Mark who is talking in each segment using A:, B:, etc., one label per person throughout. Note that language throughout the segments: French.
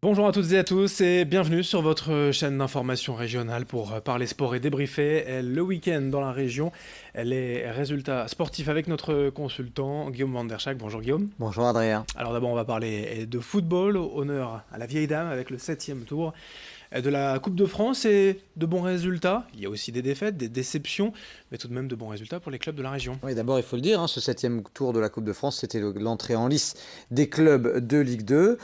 A: Bonjour à toutes et à tous et bienvenue sur votre chaîne d'information régionale pour parler sport et débriefer le week-end dans la région, les résultats sportifs avec notre consultant Guillaume Van der Schaak. Bonjour Guillaume.
B: Bonjour Adrien.
A: Alors d'abord on va parler de football, honneur à la vieille dame avec le 7e tour de la Coupe de France et de bons résultats. Il y a aussi des défaites, des déceptions, mais tout de même de bons résultats pour les clubs de la région.
B: Oui, d'abord, il faut le dire, ce septième tour de la Coupe de France, c'était l'entrée en lice des clubs de Ligue 2.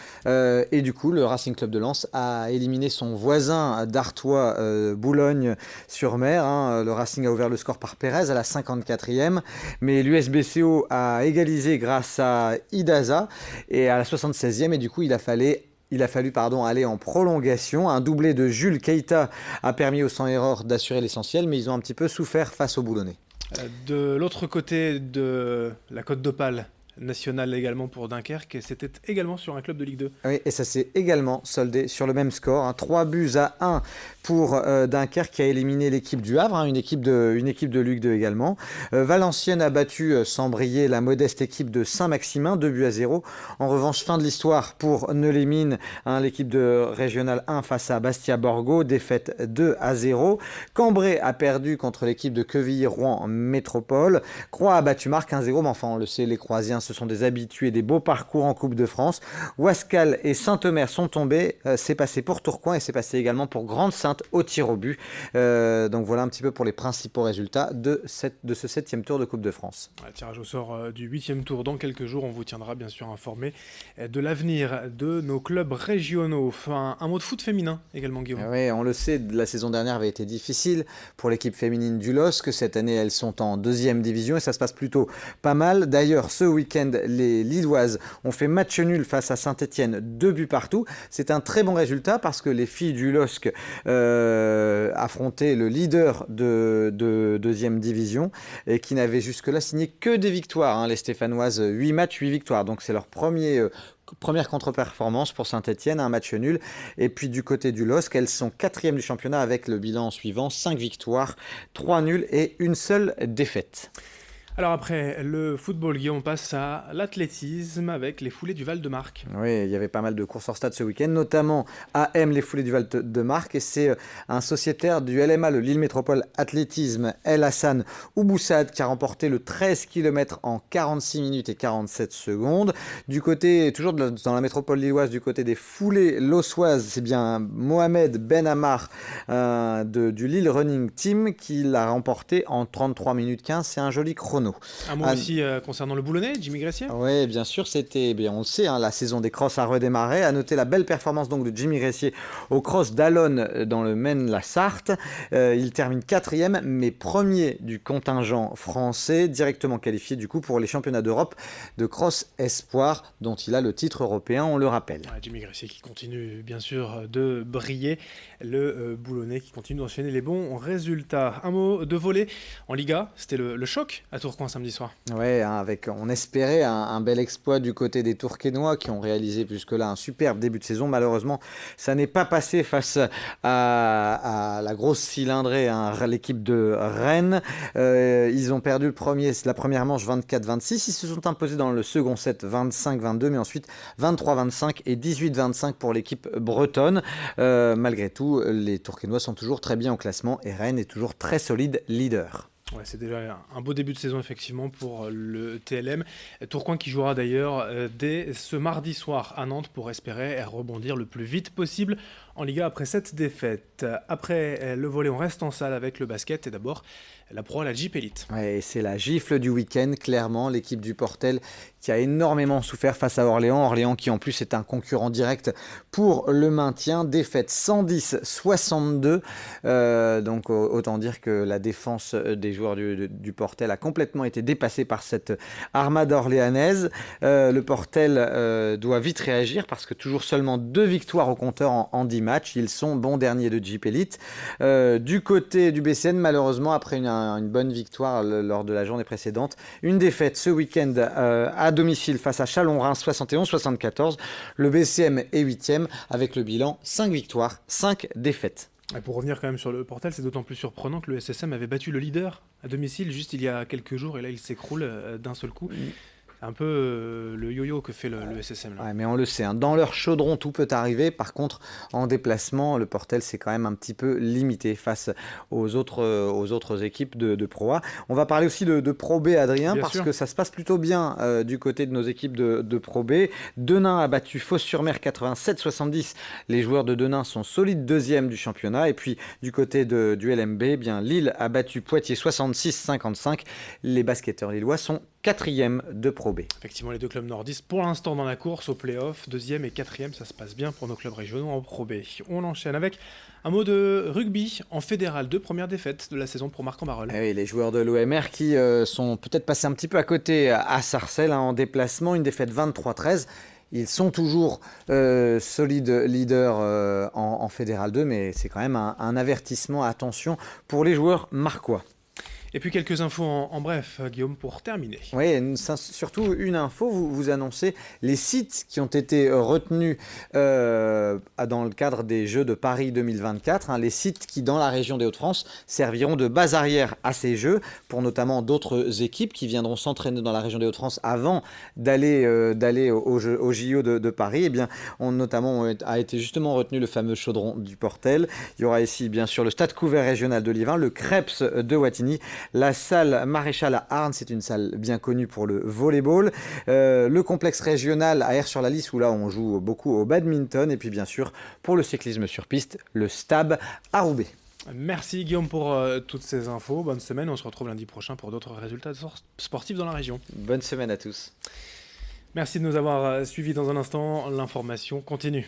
B: Et du coup, le Racing Club de Lens a éliminé son voisin d'Artois, Boulogne-sur-Mer. Le Racing a ouvert le score par Pérez à la 54e, mais l'USBCO a égalisé grâce à Idaza et à la 76e. Et du coup, il a fallu aller en prolongation. Un doublé de Jules Keita a permis aux sans-erreur d'assurer l'essentiel, mais ils ont un petit peu souffert face aux Boulonnais.
A: De l'autre côté de la Côte d'Opale, nationale également pour Dunkerque, et c'était également sur un club de Ligue 2.
B: Oui, et ça s'est également soldé sur le même score, 3-1 pour Dunkerque qui a éliminé l'équipe du Havre, une équipe de Ligue 2 également. Valenciennes a battu sans briller la modeste équipe de Saint-Maximin, 2-0. En revanche, fin de l'histoire pour Neulémine, l'équipe de Régional 1 face à Bastia-Borgo, défaite 2-0. Cambrai a perdu contre l'équipe de Quevilly-Rouen Métropole. Croix a battu Marc 1-0, mais enfin on le sait, les Croisiens ce sont des habitués des beaux parcours en Coupe de France. Wascal et Saint-Omer sont tombés. C'est passé pour Tourcoing et c'est passé également pour Grande-Sainte au tir au but. Donc voilà un petit peu pour les principaux résultats de ce septième tour de Coupe de France.
A: Tirage au sort du 8e tour dans quelques jours. On vous tiendra bien sûr informé de l'avenir de nos clubs régionaux. Enfin, un mot de foot féminin également, Guillaume.
B: Oui, on le sait, la saison dernière avait été difficile pour l'équipe féminine du LOSC. Cette année, elles sont en 2e division et ça se passe plutôt pas mal. D'ailleurs, ce week-end, les Lilloises ont fait match nul face à Saint-Etienne, 2 buts partout. C'est un très bon résultat parce que les filles du LOSC affrontaient le leader de 2e division et qui n'avait jusque-là signé que des victoires. Les Stéphanoises, 8 matchs, 8 victoires. Donc c'est leur première contre-performance pour Saint-Etienne, un match nul. Et puis du côté du LOSC, elles sont 4e du championnat avec le bilan suivant, 5 victoires, 3 nuls et une seule défaite.
A: Alors après le football, Guillaume, on passe à l'athlétisme avec les foulées du Val-de-Marque.
B: Oui, il y avait pas mal de courses hors stade ce week-end, notamment AM, les foulées du Val-de-Marque. Et c'est un sociétaire du LMA, le Lille Métropole Athlétisme, El Hassan Ouboussad, qui a remporté le 13 km en 46 minutes et 47 secondes. Du côté, toujours dans la métropole lilloise, du côté des foulées lossoises, c'est bien Mohamed Ben Ammar du Lille Running Team qui l'a remporté en 33 minutes 15. C'est un joli chrono.
A: Un mot aussi concernant le Boulonnais, Jimmy Gressier.
B: Oui, bien sûr, on le sait, la saison des crosses a redémarré. À noter la belle performance donc de Jimmy Gressier au cross d'Allonne dans le Maine-la-Sarthe. Il termine 4e, mais premier du contingent français, directement qualifié du coup pour les championnats d'Europe de cross espoir, dont il a le titre européen, on le rappelle.
A: Jimmy Gressier qui continue bien sûr de briller, le Boulonnais qui continue d'enchaîner les bons résultats. Un mot de volley en Liga, c'était le choc à Tourcoing samedi soir.
B: Ouais, on espérait un bel exploit du côté des Tourquenois qui ont réalisé jusque-là un superbe début de saison. Malheureusement, ça n'est pas passé face à la grosse cylindrée, l'équipe de Rennes. Ils ont perdu la première manche 24-26. Ils se sont imposés dans le second set 25-22, mais ensuite 23-25 et 18-25 pour l'équipe bretonne. Malgré tout, les Tourquenois sont toujours très bien au classement et Rennes est toujours très solide leader.
A: Ouais, c'est déjà un beau début de saison effectivement pour le TLM. Tourcoing qui jouera d'ailleurs dès ce mardi soir à Nantes pour espérer rebondir le plus vite possible en Liga après cette défaite. Après le volley, on reste en salle avec le basket et d'abord la Pro, la Jeep Elite.
B: Ouais, c'est la gifle du week-end, clairement, l'équipe du Portel qui a énormément souffert face à Orléans. Orléans qui en plus est un concurrent direct pour le maintien. Défaite 110-62. Donc autant dire que la défense des joueurs du Portel a complètement été dépassée par cette armade orléanaise. Le Portel doit vite réagir parce que toujours seulement 2 victoires au compteur en 10 matchs. Ils sont bons derniers de Jeep Elite. Du côté du BCN, malheureusement, après une bonne victoire lors de la journée précédente, une défaite ce week-end à domicile face à Chalon-Reims 71-74. Le BCM est 8e avec le bilan 5 victoires, 5 défaites.
A: Et pour revenir quand même sur le Portel, c'est d'autant plus surprenant que le SSM avait battu le leader à domicile juste il y a quelques jours et là il s'écroule d'un seul coup. Un peu le yo-yo que fait le SSM là.
B: Ouais, mais on le sait, hein, dans leur chaudron, tout peut arriver. Par contre, en déplacement, le Portel, c'est quand même un petit peu limité face aux autres équipes de Pro A. On va parler aussi de Pro B, Adrien,
A: Bien
B: parce
A: sûr.
B: que ça se passe plutôt bien du côté de nos équipes de Pro B. Denain a battu Fos-sur-Mer 87-70. Les joueurs de Denain sont solides deuxième du championnat. Et puis, du côté du LMB, eh bien, Lille a battu Poitiers 66-55. Les basketteurs lillois sont quatrième de Pro B.
A: Effectivement, les deux clubs nordistes, pour l'instant dans la course au play-off, deuxième et quatrième, ça se passe bien pour nos clubs régionaux en Pro B. On enchaîne avec un mot de rugby en fédéral, deux premières défaites de la saison pour Marc en Barœul.
B: Eh oui, les joueurs de l'OMR qui sont peut-être passés un petit peu à côté à Sarcelles, hein, en déplacement, une défaite 23-13. Ils sont toujours solides leaders en Fédéral 2, mais c'est quand même un avertissement, attention, pour les joueurs marquois.
A: Et puis quelques infos en bref, Guillaume, pour terminer.
B: Oui, surtout une info, vous annoncez les sites qui ont été retenus dans le cadre des Jeux de Paris 2024, hein, les sites qui, dans la région des Hauts-de-France, serviront de base arrière à ces Jeux, pour notamment d'autres équipes qui viendront s'entraîner dans la région des Hauts-de-France avant d'aller au JO de Paris. Eh bien, notamment a été justement retenu le fameux chaudron du Portel. Il y aura ici, bien sûr, le Stade couvert régional de Liévin, le Creps de Wattignies, la salle Maréchal à Arnes, c'est une salle bien connue pour le volleyball. Le complexe régional à Aire-sur-la-Lys, où là on joue beaucoup au badminton. Et puis bien sûr, pour le cyclisme sur piste, le STAB à Roubaix.
A: Merci Guillaume pour toutes ces infos. Bonne semaine, on se retrouve lundi prochain pour d'autres résultats sportifs dans la région.
B: Bonne semaine à tous.
A: Merci de nous avoir suivis. Dans un instant, l'information continue.